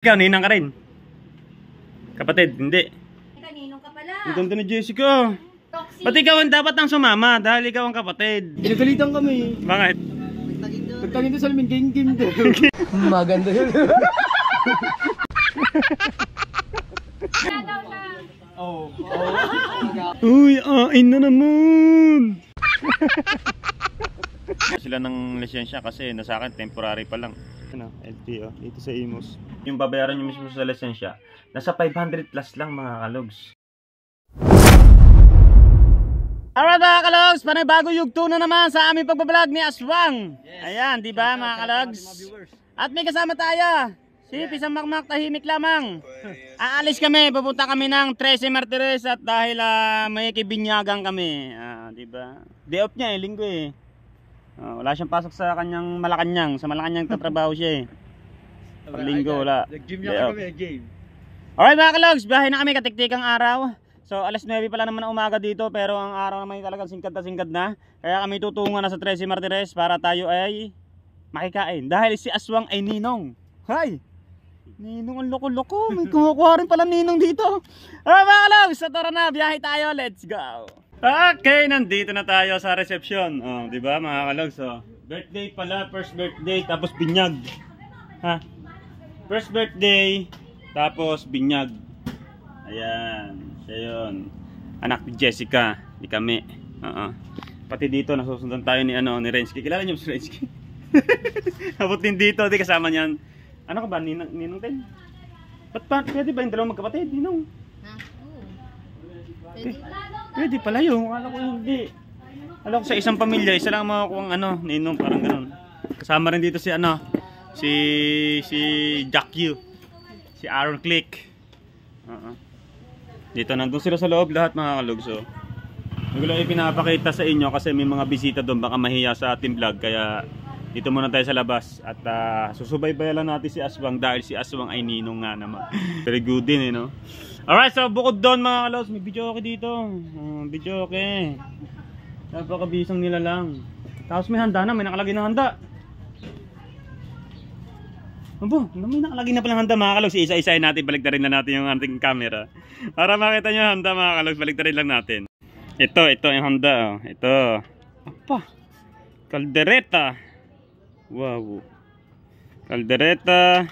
Ikaw, ninang ka rin? Kapatid, hindi. Kaninong ka pala. Ang ganda ni Jessica. Ba't ikaw ang dapat ang sumama dahil ikaw ang kapatid? Pinagalitan kami. Bakit? Pagtangin doon sa lamin, game doon. Maganda yun. Oh. Uy, ain na naman! Sila ng lisensya kasi nasa akin temporary pa lang. Ano, LTO, dito sa Imus. Yung babayaran nyo mismo sa lisensya, nasa 500 plus lang mga kalogs. Alright mga kalogs, panibago yugto na naman sa aming pagbablog ni Aswang. Yes. Ayan, di ba mga kalogs? At may kasama tayo. Si Pisang Makmak, tahimik lamang. Aalis kami, pupunta kami ng 13 Martires at dahil may kibinyagan kami. Di ba? Day off niya linggo eh. Wala siyang pasok sa kanyang Malacanang. Sa Malacanang tatrabaho siya eh. Pag linggo wala. Nag-gym niya kami, game. Alright mga kalogs, biyahe na kami, katiktikang araw. So alas 9 pala naman ang umaga dito, pero ang araw naman talagang singkad na. Kaya kami tutungan na sa 13 Martires para tayo ay makikain. Dahil si Aswang ay ninong. Hay! Ninong ang loko-loko. May kumukuha rin pala ninong dito. Alright mga kalogs, so tara na, biyahe tayo. Let's go! Okay, nandito na tayo sa reception. Di ba mga kalogs? Birthday pala, first birthday, tapos binyag. Ha? First birthday, tapos binyag. Ayan, siya yun. Anak ni Jessica, di kami. Pati dito, nasusundan tayo ni Rensky. Kilala niyo si Rensky? Abot din dito, di kasama niyan. Ano ka ba, ninong din? Ba't pwede ba yung dalawang magkapatid, ninong? Ha? Oo. Pwede pala yun, alam ko hindi. Alam ko sa isang pamilya, isa lang makakuha ang ninong, parang ganun. Kasama rin dito si si Jack Yu, si Aaron Click. Dito nandun sila sa loob lahat mga kalugso. Hindi ko lang ipinapakita sa inyo kasi may mga bisita doon, baka mahiya sa ating vlog. Kaya dito muna tayo sa labas at susubaybayan lang natin si Aswang dahil si Aswang ay ninong nga naman. Very good din eh, no? Alright, so bukod doon mga kalogs, may video okay dito. Video okay. Napakabisang nila lang. Tapos may handa na, may nakalagay na handa. Abo, may nakalagay na palang handa mga kalogs. Isa-isahin natin, baliktarin na natin yung ating camera. Para makita nyo handa mga kalogs, baliktarin lang natin. Ito yung handa. Ito. Apa, kaldereta. Wow. Kaldereta.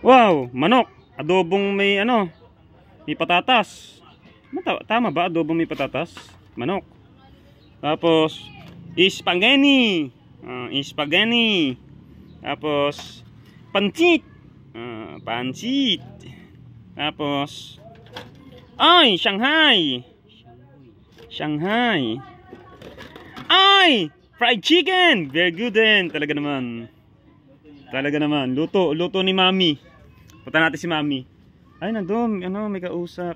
Wow, manok. Adobong may may patatas. Tama ba? Adobong may patatas? Manok. Tapos spaghetti. Spaghetti. Tapos pancit. Pancit. Tapos Shanghai. Shanghai. Fried chicken. Very good din. Talaga naman. Luto ni Mami. Punta natin si Mami. Ay, nandun, may kausap.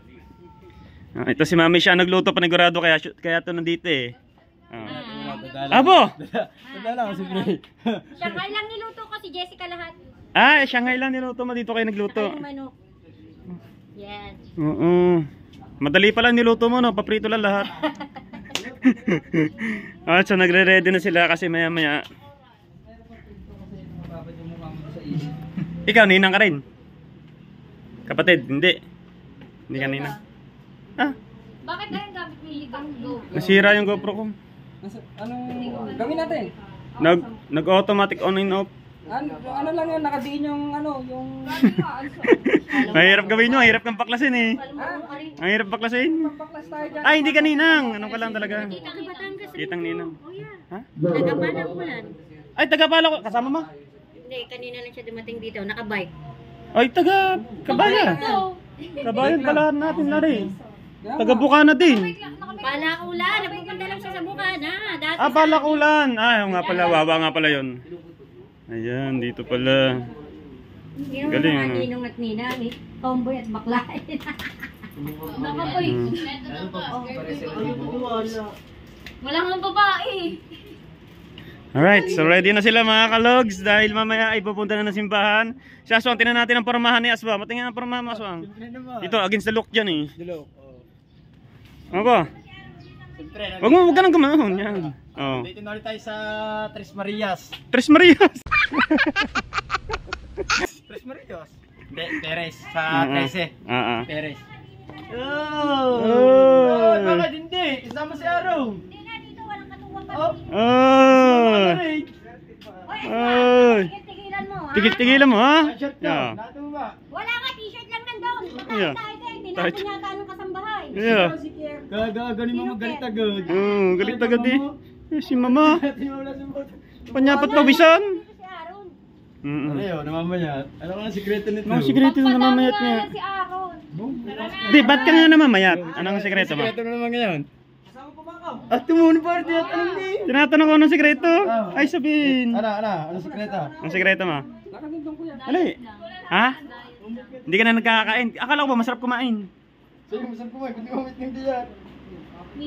Ito si Mami, siya nagluto panigurado kaya ito nandito eh. Abo! Dadala kasi pre. Shanghai lang niluto ko si Jessica lahat. Shanghai lang niluto mo, dito kayo nagluto. Manok. Yes. Oo. Madali pa lang niluto mo, no? Paprito lang lahat. So nagre-ready na sila kasi maya-maya. Ikaw, ninang ka rin? Kapatid, hindi. Hindi ka ninang. Bakit na yung gamit mo yung GoPro? Nasira yung GoPro ko. Anong gawin natin? Nag-automatic on and off. Ano lang yun, nakadiin yung yung... Mahirap gawin nyo, mahirap kang paklasin eh. Mahirap paklasin. Paklas tayo dyan. Ay, hindi ka ninang. Ano ka lang talaga? Kitang ninang. Ha? Tagapala ko yan. Ay, tagapala ko. Kasama mo? Hindi, kanina lang siya dumating dito, nakabike. Ay, kabaya. Kabayan pala natin na rin. Taga-Bukana din. Palaulan, nagpupunta lang siya sa Bukana. Palaulan. Nga pala, wawa nga pala yun. Ayan, dito pala. Galing ano. Ninong at ninang eh. Tomboy at baklain. Nakapoy. Walang ang babae. Alright, so ready na sila mga kalogs dahil mamaya ay pupunta na ng simbahan. Si Aswang, tinan natin ang pormahan ni Aswang. Matingnan ang pormahan mo, Aswang. Ito, against the look dyan eh. Ano ba? Huwag ka nang gumahon. Yan. Dito na ulit tayo sa Tres Marias. Tres Marias! Marcos. Hindi, Perez. Sa 13. Perez. Oh! Bakit hindi? Isama si Araw. Hindi nga dito, walang katuwang pa. Oh. Oh! Oy, Ay. tigil-tigilan mo, ha? Tigil-tigilan mo ha? Shot Yeah. daw. Lahat mo ba? Wala nga, t-shirt lang nandun. Yeah. Tayo tayo, tinapon yata ng kasambahay. Yeah. Gaganin mo magalit agad. Galit agad eh. Si mama. Wala si Boto. Panyapat pawisan. Ito si Aaron. Ano yun? Namamayat. Ano ka ang sikreto nito? Mga sikreto na namamayat niya. Si Aaron. Di, ba't ka nga namamayat? Anong sikreto mo? Sikreto na naman ngayon. At tumuno pa rin at anong di? Tinatanong ko anong sikreto. Ay sabihin. Ano sikreto? Anong sikreto mo? Ali. Ha? Hindi ka na nagkakain. Akala ko ba masarap kumain? Sa'yo, masarap kumain. Kundi umit ng diyan.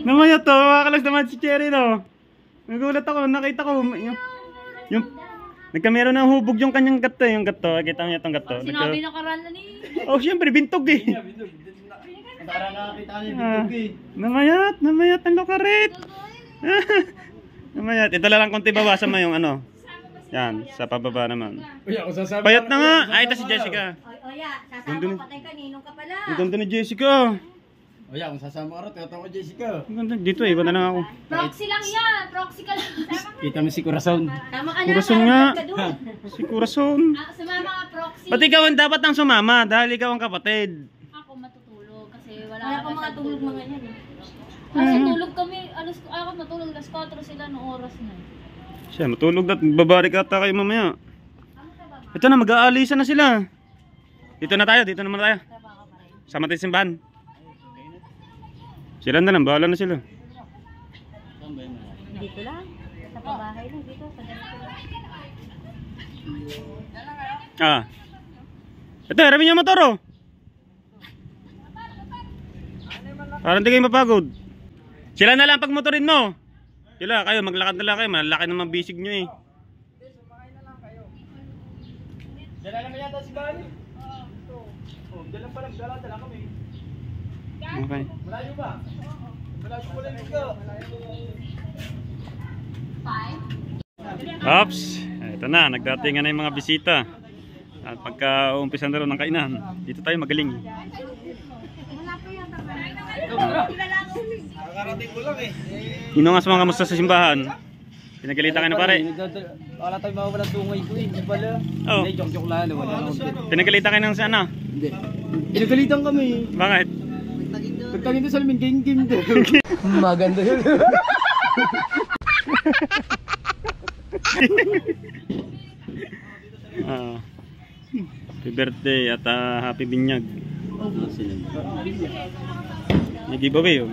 Namayat to. Makakalas naman si Cherry no. Nagulat ako. Nakita ko. Yung nagkamero ng hubog yung kanyang gato. Yung gato. Kita niya itong gato. Sinabi na karala ni. Oh, siyempre bintog eh. Para nakakita niya yung bitog eh. Namayat ang lokarit. Namayat. Ito lang konti bawasan mo yung ano. Yan, sa pababa naman. Uy, ako sasabi. Payat na nga. Ay, ito si Jessica. Oya, sasama patay ka, ninong ka pala. Ang ganda ni Jessica. Uy, kung sasama ka rin, tiyatang ko Jessica. Ang ganda. Dito eh, iba na lang ako. Proxy lang yan, proxy ka lang. Kita mo si Corazon. Tama ka na, Corazon nga. ka dun. Si Corazon. Sumama ka, proxy. Pati ikaw ang dapat ang sumama dahil ikaw ang kapatid. Ako matutulog kasi Wala wala pa mga tulog mga yan. Kasi tulog kami, ako natulog alas 4 sila noong oras na. Siya, matulog na. Babarik ata kayo mamaya. Ito na, mag-aalisa na sila. Dito na tayo, dito naman tayo. Sama tayo simbahan. Sila na lang, bahala na sila. Dito lang, sa pabahay lang, dito, sa ganito lang. Ito, harapin niyo ang motor oh. Parang hindi kayo mapagod. Sila na lang pag motorin mo. Sila, kayo, maglakad na lang kayo. Malaki naman bisig nyo eh. Dala naman yata si Bali. Dala pa lang, dala kami. Okay. Malayo ba? Malayo ko lang ikaw. Ops, ito na, nagdatingan na yung mga bisita. At pagka umpisan na rin ng kainan, dito tayo magaling. Nakakarating ko lang eh. Inungas mga kamusta sa simbahan. Pinagalitan ka na pare. Wala tayo mawala tungay ko eh. Hindi pala. Oh. Hindi, joke lang. Wala akong Pinagalitan ka ng sana. Hindi. Pinagalitan kami. Bakit? Pagtangin doon sa lamin, game doon. Maganda yun. Happy birthday at happy binyag. May giveaway oh.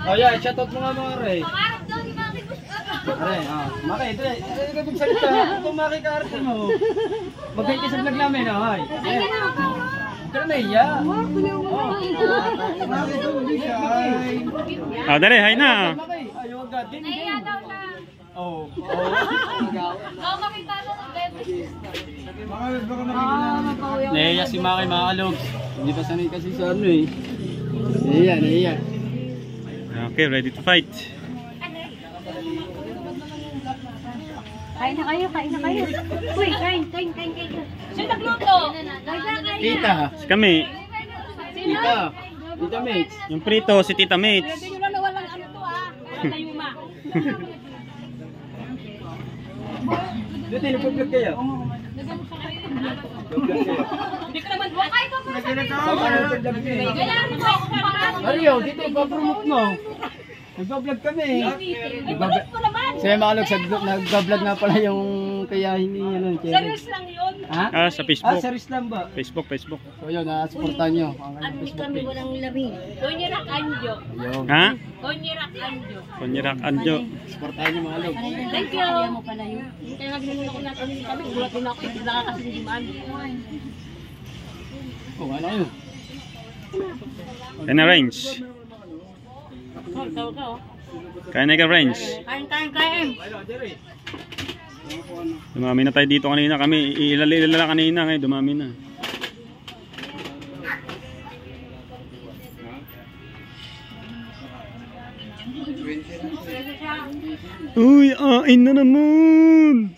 Oh yeah, shoutout mo nga mga Ray. Pangarap daw ni Maki Bush. Ray, Maki, Ray. Ito yung salita. Kung Maki ka arte mo. Mag-hi ka sa vlog namin, oh. Hi. Huwag ka na naiya. Maki, hindi siya. Hi. Dali, hi na. Maki, ayaw agad. Naiya daw na. Oh. Makita na ng bebe. Naiya si Maki, mga kalog. Hindi pa sanay kasi sa ano eh. Naiya. Okay, ready to fight. Kain na kayo. Uy, kain. Sino nagluto? Tita. Si kami, Tita Mates. yung prito, si Tita Mates. Hindi nyo na walang ano to walang kayuma. Dito, nag-vlog kayo. Hindi ko naman wakay ko. Ariyo, dito ipapromote mo. Nagbablog kami. Bakit mo naman? Saya makalog, nagbablog nga pala yung kaya hindi ano. Serious lang yun. Ha? Sa Facebook. Serious lang ba? Facebook. So yun, supportan nyo. Ang At hindi Facebook kami page. walang lamin. Konyirak Anjo. Ayun. Ha? Konyirak Anjo. Konyirak Anjo. Supportan nyo mga kalog. Thank you. Kaya mo pala yun. Kaya nga binunod ako natin kami. Gulat din ako. Hindi nakakasindiman. Oh, ano yun? Kaya na range. Ikaw ka oh. Kaya na range. Kain. Dumami na tayo dito kanina. Kami ilala kanina. Ngayon dumami na. Uy, ain na naman.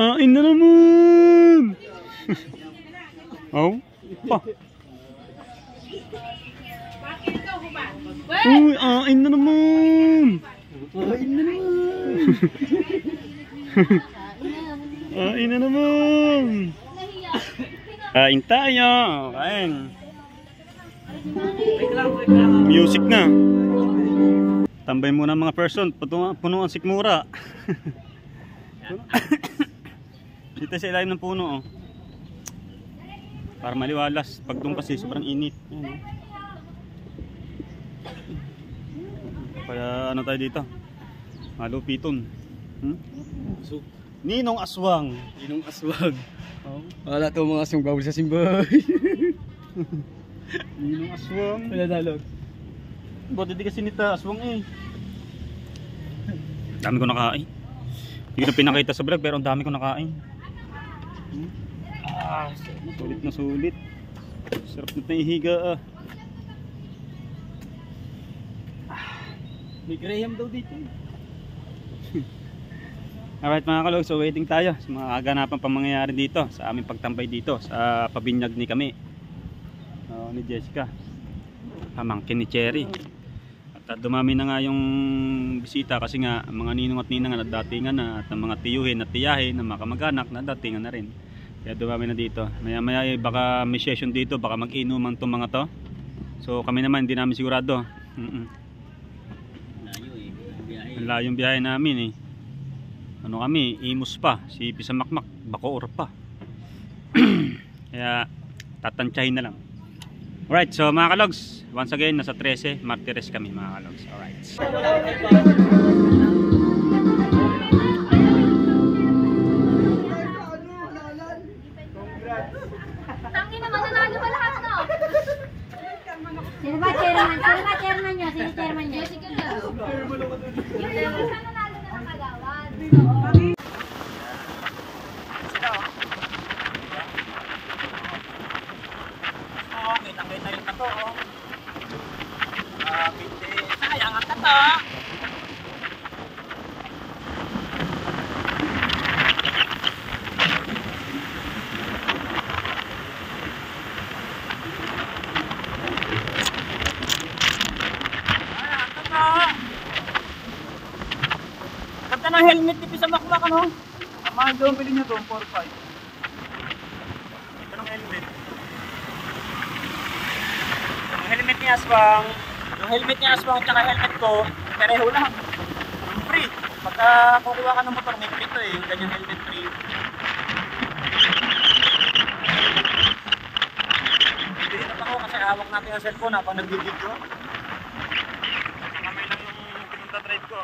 Kain na naman! Oh? Pa. Uy, kain na naman! Kain na naman. Kain na naman! Kain tayo! Kain! Music na! Tambay muna mga person, puno ang sikmura. Dito sa ilalim ng puno, oh. Para maliwalas. Pag doon kasi sobrang init. Ayan, oh. Kaya ano tayo dito? Malupiton. Ninong Aswang. Inong aswang. Oh. Wala to mga aswang bawal sa simbahay. Ninong Aswang. Wala dalog. Buti di kasi nita Aswang eh. Dami ko nakain. Hindi ko na pinakita sa vlog pero ang dami ko nakain. Sulit na sulit. Sarap na ihiga ah. May Graham daw dito. Alright mga kalog, so waiting tayo sa mga kaganapan pang mangyayari dito sa aming pagtambay dito sa pabinyag ni kami. Ni Jessica. Pamangkin ni Cherry. At dumami na nga yung bisita kasi nga mga ninong at ninang na datingan na at mga tiyuhin at tiyahin na mga kamag-anak na datingan na rin. Kaya dumami na dito. Maya maya baka may session dito, baka mag-inuman itong mga to. So kami naman hindi namin sigurado. Ang layong biyahe namin eh. Ano kami, Imus pa, si Pisamakmak, Bacoor pa. Kaya tatansyahin na lang. Alright, so mga kalogs, once again nasa 13 Martires kami mga kalogs. Alright. Tangin naman, nanalo pa lahat, no? Sino ba chairman? Sino ba chairman nyo? Sino chairman nyo? Jessica daw. Yung isa nanalo na ng kagawad. Kita-kita yung tato, oh. Sayang ang tato. Ganda ng helmet ni Pisamakmak, ano? Ang mahal doon, bilhin nyo doon, 4-5. Ganda ng helmet. Yung helmet ni Aswang, at saka helmet ko, pareho lang. Free. Pagka kukuha ka ng motor, may free to eh. Yung ganyang helmet free. Bibili na ako kasi hawak natin ang cellphone habang nag-video. Kamay lang yung pinunta drive ko.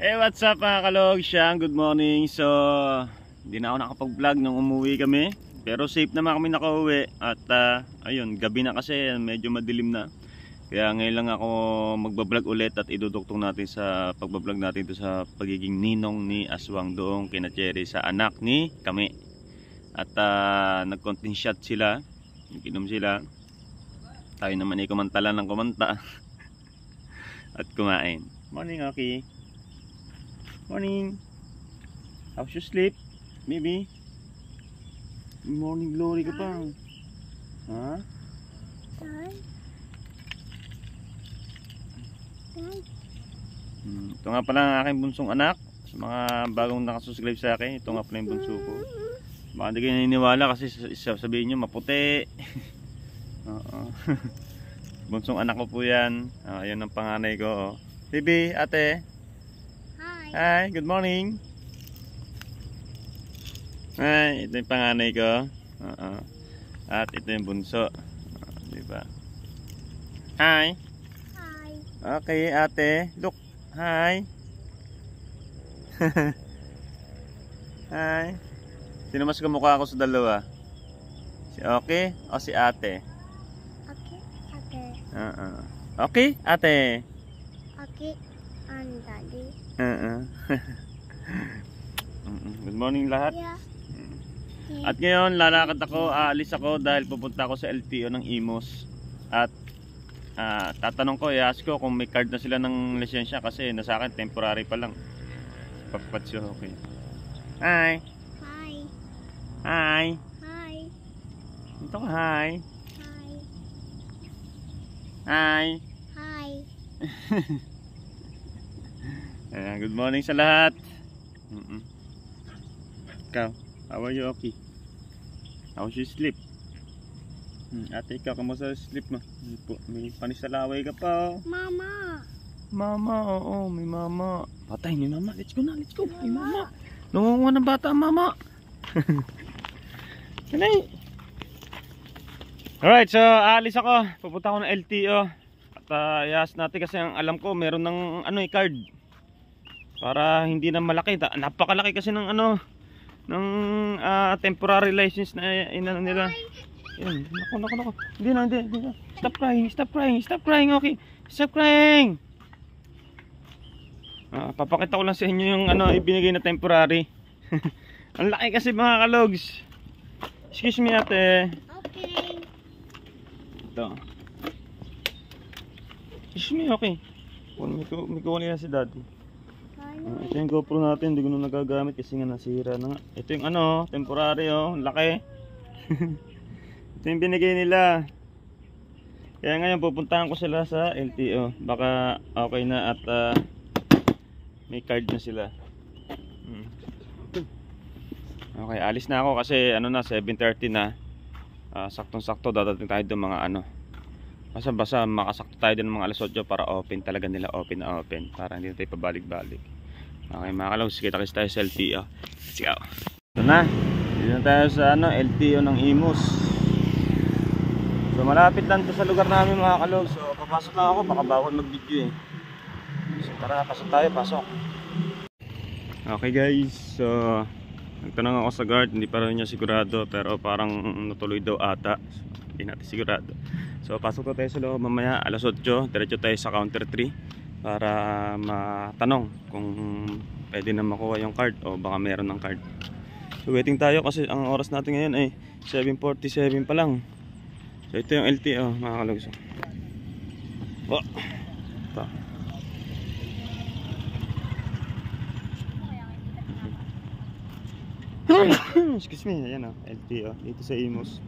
Hey, what's up mga kalog? Siyang, good morning. So, hindi na ako nakapag-vlog nung umuwi kami. Pero safe naman kami nakauwi. At ayun, gabi na kasi, medyo madilim na. Kaya ngayon lang ako magbablog ulit at iduduktong natin sa pagbablog natin ito sa pagiging ninong ni Aswang doong kina Cherry sa anak ni kami. At nag-content shot sila, nag-inom sila. Tayo naman ay kumantalan ng kumanta at kumain. Morning, okay. Morning. How's your sleep, baby? Morning glory ka pa. Ha? Ito nga pala ang aking bunsong anak. Sa mga bagong nakasuscribe sa akin, ito nga pala yung bunso ko. Baka hindi kayo naniniwala kasi sabihin nyo maputi. Oo. Bunsong anak ko po yan. Ayan ang panganay ko. Baby, ate. Hi, good morning. Hi, ito yung panganay ko. At ito yung bunso. Diba? Hi. Hi. Okay, ate. Look. Hi. Hi. Sino mas kamukha ako sa dalawa? Si Okay o si ate? Okay, ate. Okay, ate. Okay, and daddy. Good morning lahat. Yeah. At ngayon lalakad ako, aalis ako dahil pupunta ako sa LTO ng Imus. At tatanong ko, i-ask ko kung may card na sila ng lisensya kasi nasa akin temporary pa lang. Papatsyo, okay. Hi. Hi. Hi. Hi. Ito ka, hi. Hi. Hi. Hi. Ayan, good morning sa lahat. Ikaw, how are you, okay? How's your sleep? Ate, ikaw, kamusta sa sleep mo? May panisalaway ka pa. Mama. Mama, oo, may mama. Patay, may mama. Let's go na, let's go. May mama. Nangunguha ng bata ang mama. Kanay. Alright, so aalis ako. Pupunta ako ng LTO. At i-ask natin kasi ang alam ko, meron ng card. Para hindi na malaki. Napakalaki kasi ng ng temporary license na inano nila. Yan, nako. Hindi na. Stop crying, okay. Stop crying. Papakita ko lang sa inyo yung ibinigay na temporary. Ang laki kasi mga kalogs. Excuse me, ate. Okay. Ito. Excuse me, okay. May kuha nila si daddy. Ito yung GoPro natin, hindi ko na nagagamit kasi nga nasira na nga. Ito yung temporary ang laki. Ito yung binigay nila. Kaya ngayon pupuntahan ko sila sa LTO. Baka okay na at may card na sila. Okay, alis na ako kasi na 7:30 na. Saktong-sakto dadating tayo doon mga basta makasakto tayo din ng mga alas 8 para open talaga nila, open na open para hindi tayo pabalik-balik. Okay mga kalogs, kita-kits tayo sa LTO. Let's go. Ito na. Dito na tayo sa LTO ng Imus. So malapit lang to sa lugar namin mga kalogs. So papasok na ako, baka bawal mag-video eh. So tara, pasok. Okay guys, so nagtanong ako sa guard, hindi pa rin niya sigurado pero parang natuloy daw ata. So, hindi natin sigurado. So pasok na tayo sa loob mamaya alas 8, diretso tayo sa counter 3 para matanong kung pwede na makuha yung card o baka meron ng card. So waiting tayo kasi ang oras natin ngayon ay 7:47 pa lang. So ito yung LTO mga kalogs. Oh. Ito. Excuse me, ayan LTO dito sa Imus.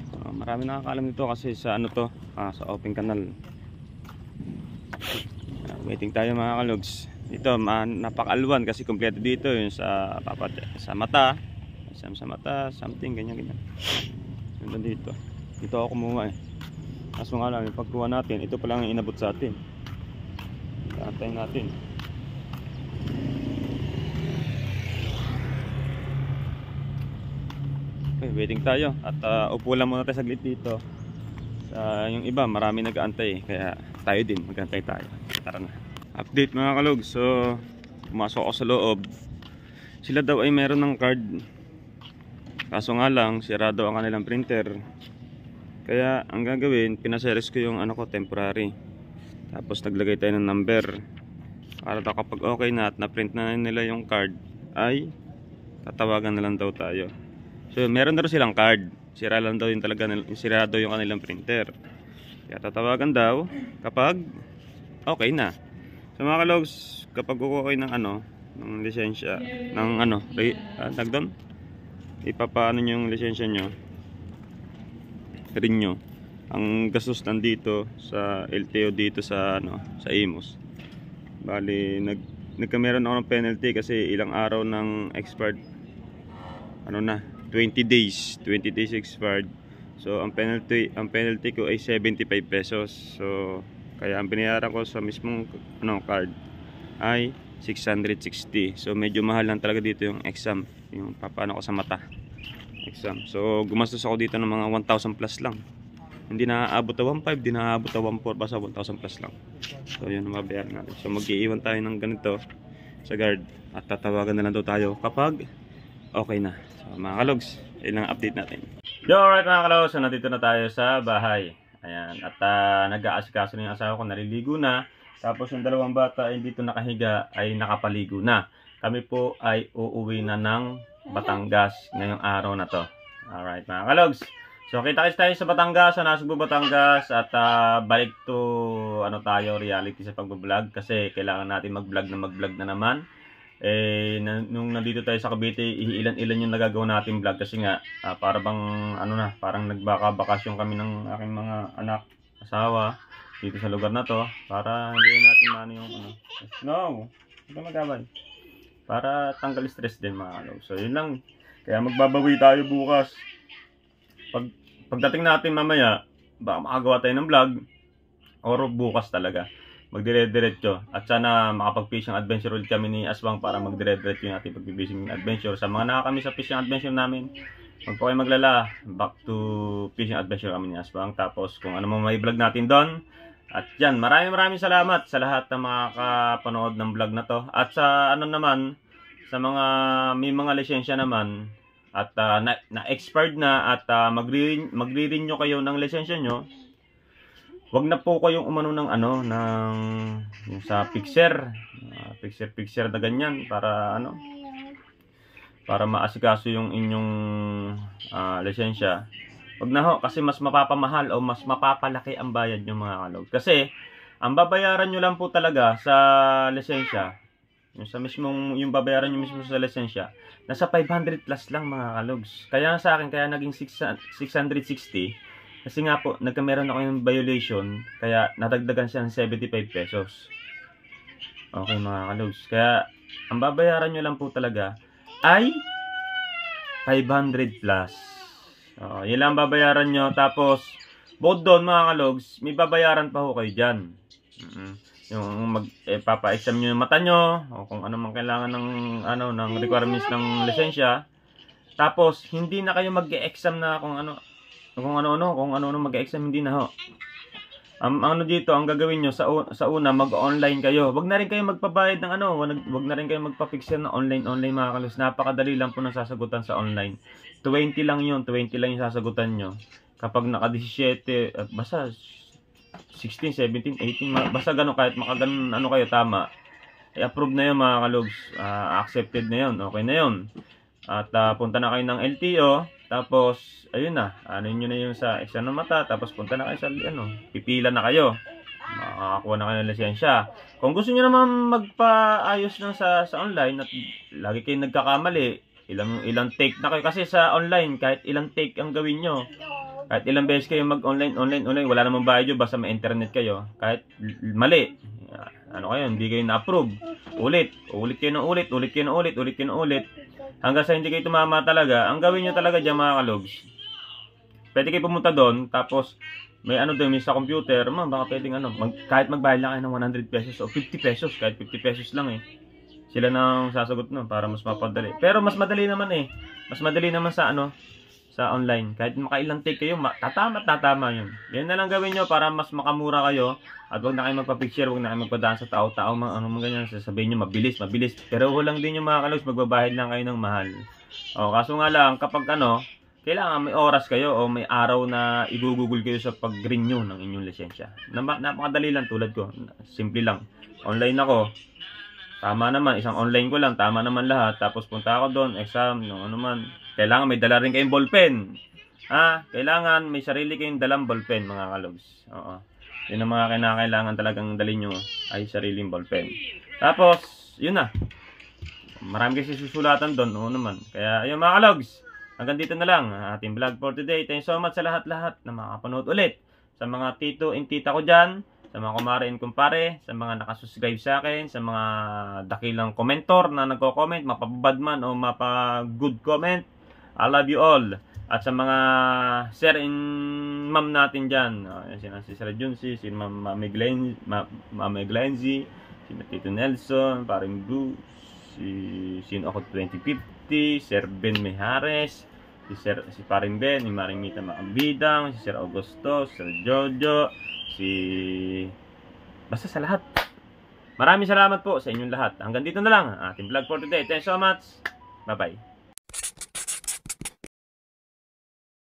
So, marami nakakaalam nito kasi sa sa open canal. Waiting tayo mga kalogs. Dito napakalwan kasi kompleto dito yung sa mata, sa mata, something ganyan. Dito ako kumuha eh. Kaso nga lang yung pagkuha natin, ito pa lang yung inabot sa atin. Antayin natin. Okay, waiting tayo at upo lang muna tayo saglit dito. Yung iba marami nag-aantay kaya tayo din mag-aantay tayo. Tara na. Update mga kalog. So pumasok ako sa loob. Sila daw ay meron ng card. Kaso nga lang sirado ang kanilang printer. Kaya ang gagawin, pinaseries ko yung temporary. Tapos naglagay tayo ng number. Para daw kapag okay na at na-print na nila yung card ay tatawagan na lang daw tayo. So meron na rin silang card. Sira lang daw yung sirado yung kanilang printer. Kaya tatawagan daw kapag okay na. So mga kalogs, kapag okay ng ng lisensya, ng tagdon, ipapaano nyo yung lisensya nyo, renew. Ang gastos nandito sa LTO dito sa sa Imus. Bali nagkameron ako ng penalty kasi ilang araw ng expired 20 days expired. So ang penalty ko ay 75 pesos. So kaya ang binayaran ko sa mismong card ay 660. So medyo mahal lang talaga dito yung exam, yung papaano ko sa mata exam. So gumastos ako dito ng mga 1,000 plus lang. Hindi na aabot na 1,500, hindi na aabot na 1,400, basta 1,000 plus lang. So yun ang mabayaran natin. So mag-iiwan tayo ng ganito sa guard at tatawagan na lang daw tayo kapag okay na. So mga kalogs, yun ang update natin. Yo, alright mga kalogs, so nandito na tayo sa bahay. Ayan, at nag-aasikaso na yung asawa ko, naliligo na. Tapos yung dalawang bata ay dito nakahiga ay nakapaligo na. Kami po ay uuwi na ng Batangas ngayong araw na to. Alright mga kalogs. So kita-kits tayo sa Batangas, sa Nasugbu, Batangas at balik to ano tayo, reality sa pagbo-vlog kasi kailangan natin mag-vlog na naman. Nung nandito tayo sa Cavite, ilan-ilan yung nagagawa natin vlog kasi nga para bang ano na, parang nagbaka-bakasyon kami ng aking mga anak, asawa dito sa lugar na to para hindi natin maano yung ano. No, ito magkabal. Para tanggal stress din mga kalaw. So yun lang. Kaya magbabawi tayo bukas. Pagdating natin mamaya, baka makagawa tayo ng vlog or bukas talaga magdire-diretso at sana makapag-fishing adventure ulit kami ni Aswang para magdire-diretso yung ating pag-fishing adventure. Sa mga nakakami sa fishing adventure namin, huwag po kayo maglala, back to fishing adventure kami ni Aswang. Tapos kung ano mo may vlog natin doon. At yan, maraming salamat sa lahat ng makakapanood ng vlog na to. At sa ano naman, sa mga may mga lisensya naman at na-expired na at magre-renew kayo ng lisensya nyo, wag na po kayong umano ng ano ng yung sa fixer na ganyan para ano para maasikaso yung inyong lisensya. Wag na ho kasi mas mapapamahal o mas mapapalaki ang bayad nyo mga kalog. Kasi ang babayaran nyo lang po talaga sa lisensya, yung sa mismong yung babayaran nyo mismo sa lisensya, nasa 500 plus lang mga kalogs. Kaya sa akin kaya naging 660 kasi nga po nagkameron ako ng violation kaya nadagdagan siya ng 75 pesos. Okay mga kalogs. Kaya ang babayaran nyo lang po talaga ay 500 plus. Yun lang babayaran nyo. Tapos, bukod doon mga kalogs, may babayaran pa ho kayo dyan. Yung papa-exam nyo yung mata nyo, o kung ano man kailangan ng requirements ng lisensya. Tapos, hindi na kayo mag-e-exam na kung ano mag-e-exam, hindi na ho. Ano dito, ang gagawin nyo, sa una, mag-online kayo. Wag na rin kayo magpabayad ng wag na rin kayo magpa-fixer na online mga kalogs. Napakadali lang po ng sasagutan sa online. 20 lang yung sasagutan nyo. Kapag naka-17, basta 16, 17, 18, basta gano'n, kahit makaganon kayo tama, i-approve na yun mga kalogs. Accepted na yun, okay na yun. At punta na kayo ng LTO, tapos, ayun na, nyo na yung sa exam ng mata, tapos punta na kayo sa, pipila na kayo. Makakakuha na kayo ng lisensya. Kung gusto nyo naman magpaayos na sa online, at lagi kayo nagkakamali, ilang take na kayo kasi sa online kahit ilang take ang gawin nyo, kahit ilang beses kayo mag-online, wala namang bayad yun, basta may internet kayo, kahit mali, hindi kayo na-approve, ulit kayo ng ulit, hanggang sa hindi kayo tumama talaga. Ang gawin nyo talaga dyan mga kalogs, pwede kayo pumunta doon, tapos may doon, may sa computer, baka pwedeng kahit magbayad lang kayo ng 100 pesos o 50 pesos, kahit 50 pesos lang sila nang sasagot para mas mapadali. Pero mas madali naman mas madali naman sa sa online. Kahit makailang take kayo, tatama yun. Yan na lang gawin nyo para mas makamura kayo. At huwag na kayo magpa-picture, huwag na kayo magpadaan sa tao-tao, ganyan, sasabihin nyo mabilis. Pero lang din yung mga kalogs, magbabayad lang kayo ng mahal. Kaso nga lang, kapag kailangan may oras kayo o may araw na igugugol kayo sa pag-renew ng inyong lisensya. Napakadali lang tulad ko. Simple lang. Online ako. Tama naman, isang online ko lang, tama naman lahat. Tapos punta ako doon, exam, kailangan may dala rin kayong ballpen. Kailangan may sarili kayong dalang ballpen mga kalogs. Yun ang mga kinakailangan talagang dalhin nyo ay sariling ballpen. Tapos, yun na. Marami kasi susulatan doon, Kaya, ayun mga kalogs, hanggang dito na lang ating vlog for today. Thank you so much sa lahat-lahat na makapanood ulit. Sa mga tito and tita ko dyan, sa mga kumare and kumpare, sa mga nakasubscribe sa akin, sa mga dakilang komentor na nagko-comment, mapabad man o mapa-good comment, I love you all. At sa mga sir and ma'am natin dyan, si Sir Junsi, si Mami Glenzy, si Tito Nelson, Paring Blue, si Sinokot 2050, Sir Ben Mejares, si Paring Ben, si Maring Mita Makambidang, si Sir Augusto, Sir Jojo, basta sa lahat. Maraming salamat po sa inyong lahat. Hanggang dito na lang ang ating vlog for today. Thanks so much. Bye-bye.